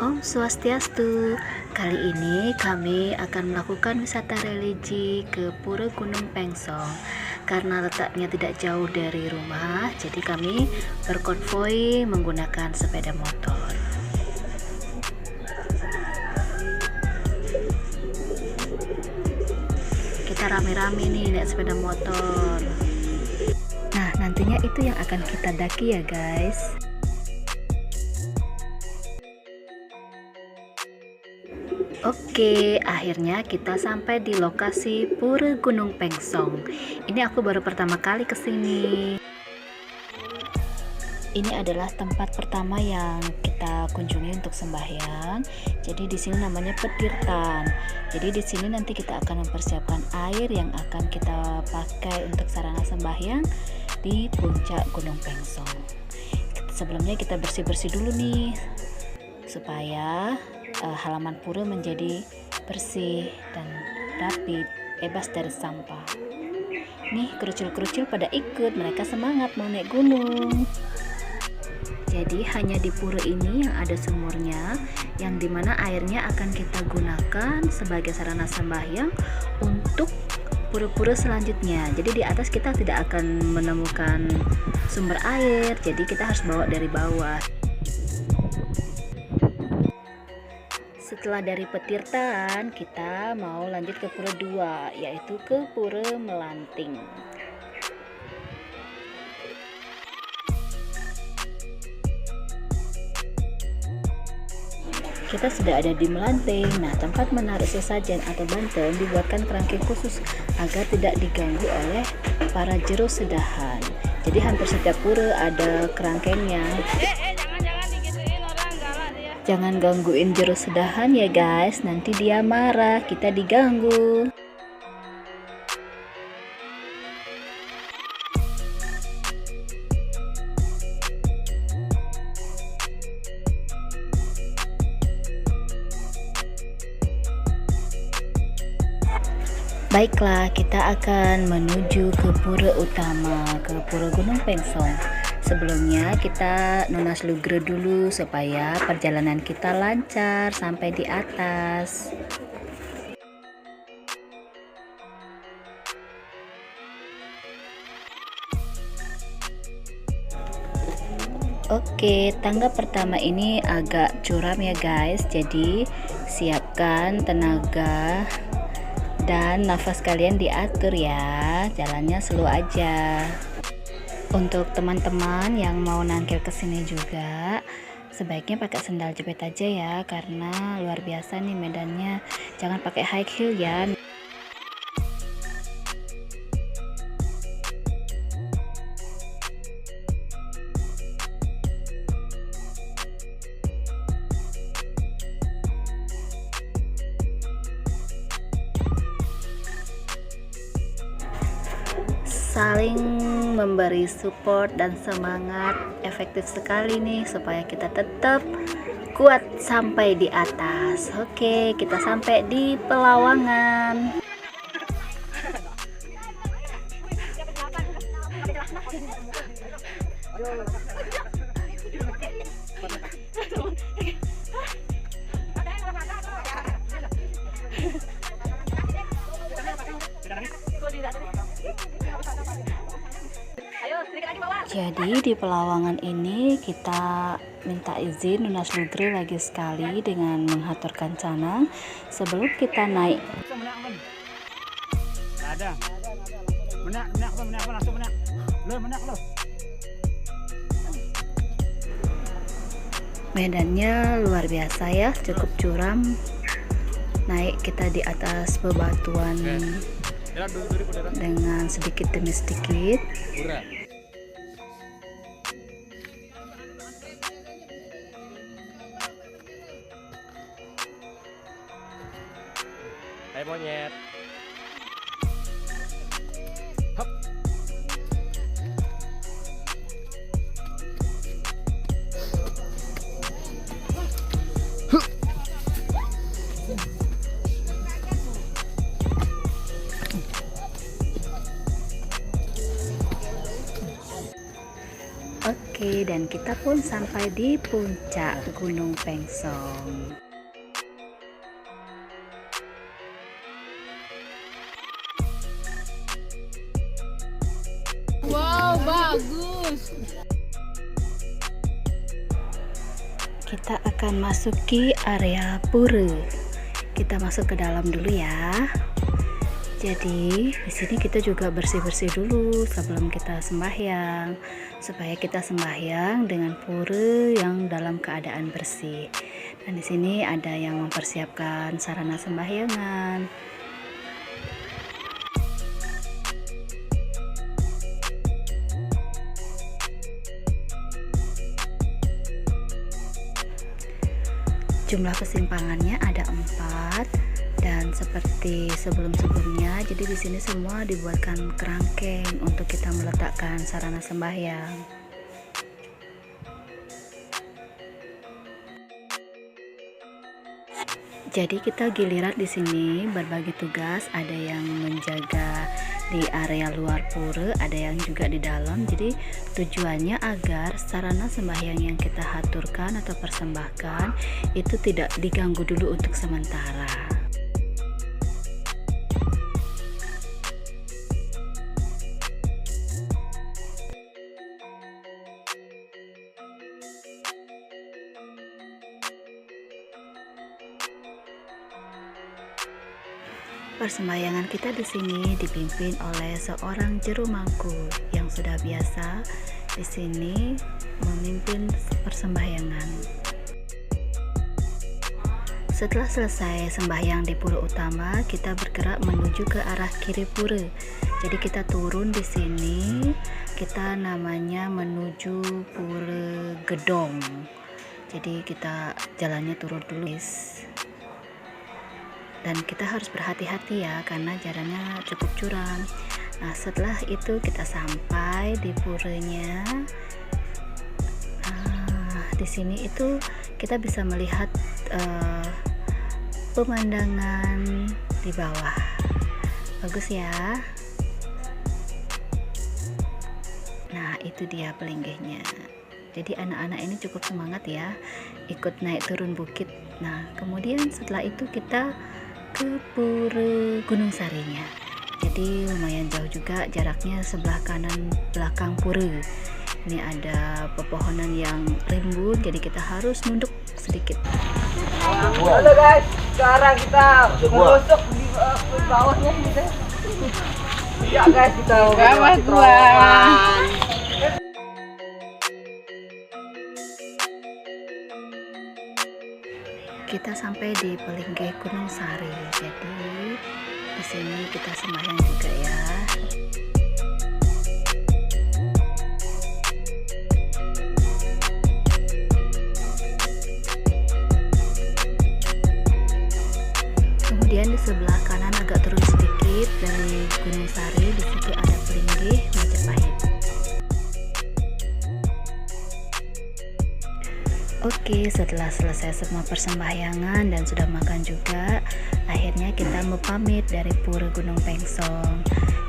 Om Swastiastu. Kali ini kami akan melakukan wisata religi ke Pura Gunung Pengsong. Karena letaknya tidak jauh dari rumah, jadi kami berkonvoi menggunakan sepeda motor. Kita rame-rame nih naik sepeda motor. Nah, nantinya itu yang akan kita daki ya guys. Oke, akhirnya kita sampai di lokasi Pura Gunung Pengsong. Ini aku baru pertama kali kesini. Ini adalah tempat pertama yang kita kunjungi untuk sembahyang. Jadi di sini namanya Petirtan. Jadi di sini nanti kita akan mempersiapkan air yang akan kita pakai untuk sarana sembahyang di puncak Gunung Pengsong. Sebelumnya kita bersih-bersih dulu nih supaya halaman pura menjadi bersih dan rapi, bebas dari sampah. Nih kerucil-kerucil pada ikut, mereka semangat mau naik gunung. Jadi hanya di pura ini yang ada sumurnya, yang dimana airnya akan kita gunakan sebagai sarana sembahyang untuk pura-pura selanjutnya. Jadi di atas kita tidak akan menemukan sumber air, jadi kita harus bawa dari bawah. Setelah dari Petirtan, kita mau lanjut ke Pura 2, yaitu ke Pura Melanting. Kita sudah ada di Melanting. Nah, tempat menaruh sesajen atau banten dibuatkan kerangkeng khusus agar tidak diganggu oleh para jero sedahan. Jadi hampir setiap pura ada kerangkengnya. Jangan gangguin jero sedahan ya guys, nanti dia marah, kita diganggu. Baiklah, kita akan menuju ke pura utama, ke Pura Gunung Pengsong. Sebelumnya kita nunas lugre dulu supaya perjalanan kita lancar sampai di atas. Oke, tangga pertama ini agak curam ya guys, jadi siapkan tenaga dan nafas kalian diatur ya, jalannya slow aja. Untuk teman-teman yang mau nangkil ke sini juga, sebaiknya pakai sendal jepit aja ya, karena luar biasa nih medannya. Jangan pakai high heel ya. Saling memberi support dan semangat efektif sekali nih supaya kita tetap kuat sampai di atas. Oke, kita sampai di Pelawangan. Jadi di Pelawangan ini kita minta izin lunas lugre lagi sekali dengan menghaturkan canang sebelum kita naik. Medannya luar biasa ya, cukup curam. Naik kita di atas bebatuan dengan sedikit demi sedikit. Hai monyet. Hop. Oke, dan kita pun sampai di puncak Gunung Pengsong. Wow, bagus. Kita akan masuki area pura. Kita masuk ke dalam dulu ya. Jadi di sini kita juga bersih-bersih dulu sebelum kita sembahyang, supaya kita sembahyang dengan pura yang dalam keadaan bersih. Dan di sini ada yang mempersiapkan sarana sembahyangan. Jumlah kesimpangannya ada 4. Dan seperti sebelum-sebelumnya, jadi di sini semua dibuatkan kerangkeng untuk kita meletakkan sarana sembahyang. Jadi kita giliran di sini berbagi tugas, ada yang menjaga di area luar pura, ada yang juga di dalam. Jadi tujuannya agar sarana sembahyang yang kita haturkan atau persembahkan itu tidak diganggu dulu untuk sementara. Persembahyangan kita di sini dipimpin oleh seorang juru mangku yang sudah biasa di sini memimpin persembahyangan. Setelah selesai sembahyang di pura utama, kita bergerak menuju ke arah kiri pura. Jadi kita turun di sini, kita namanya menuju Pura Gedong. Jadi kita jalannya turun dulu, guys. Dan kita harus berhati-hati ya, karena jalannya cukup curam. Nah, setelah itu kita sampai di puranya. Di sini itu kita bisa melihat pemandangan di bawah. Bagus ya. Nah, itu dia pelinggihnya. Jadi anak-anak ini cukup semangat ya, ikut naik turun bukit. Nah, kemudian setelah itu kita ke Pura Gunung Sarinya. Jadi lumayan jauh juga jaraknya, sebelah kanan belakang pura. Ini ada pepohonan yang rimbun, jadi kita harus nunduk sedikit. Halo guys, sekarang kita menusuk di bawahnya gitu. Ya guys, kita bawah gua. Kita sampai di pelinggih Gunung Sari. Jadi di sini kita sembahyang juga ya. Kemudian di sebelah kanan agak turun sedikit dari Gunung Sari, di situ ada pelinggih Majapahit. Oke, setelah selesai semua persembahyangan dan sudah makan juga, akhirnya kita mau pamit dari Pura Gunung Pengsong.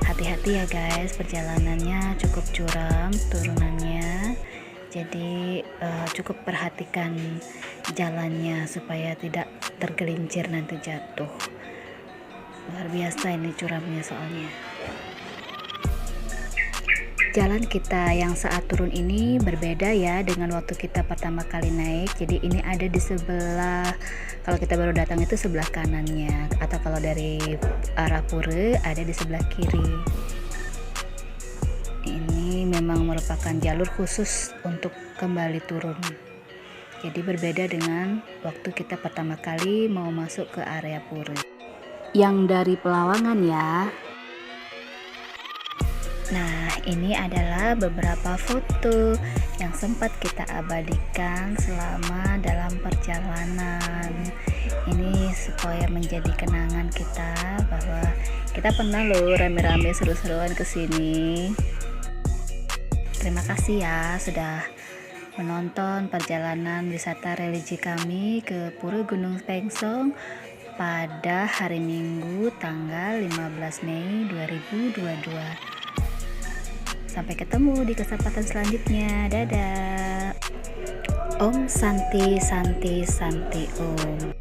Hati-hati ya guys, perjalanannya cukup curam turunannya, jadi cukup perhatikan jalannya supaya tidak tergelincir nanti jatuh. Luar biasa ini curamnya soalnya. Jalan kita yang saat turun ini berbeda ya dengan waktu kita pertama kali naik. Jadi ini ada di sebelah, kalau kita baru datang itu sebelah kanannya, atau kalau dari arah pura ada di sebelah kiri. Ini memang merupakan jalur khusus untuk kembali turun. Jadi berbeda dengan waktu kita pertama kali mau masuk ke area pura. Yang dari Pelawangan ya. Nah, ini adalah beberapa foto yang sempat kita abadikan selama dalam perjalanan. Ini supaya menjadi kenangan kita bahwa kita pernah loh rame-rame seru-seruan kesini. Terima kasih ya sudah menonton perjalanan wisata religi kami ke Pura Gunung Pengsong pada hari Minggu tanggal 15 Mei 2022. Sampai ketemu di kesempatan selanjutnya. Dadah. Om Santi Santi Santi Om.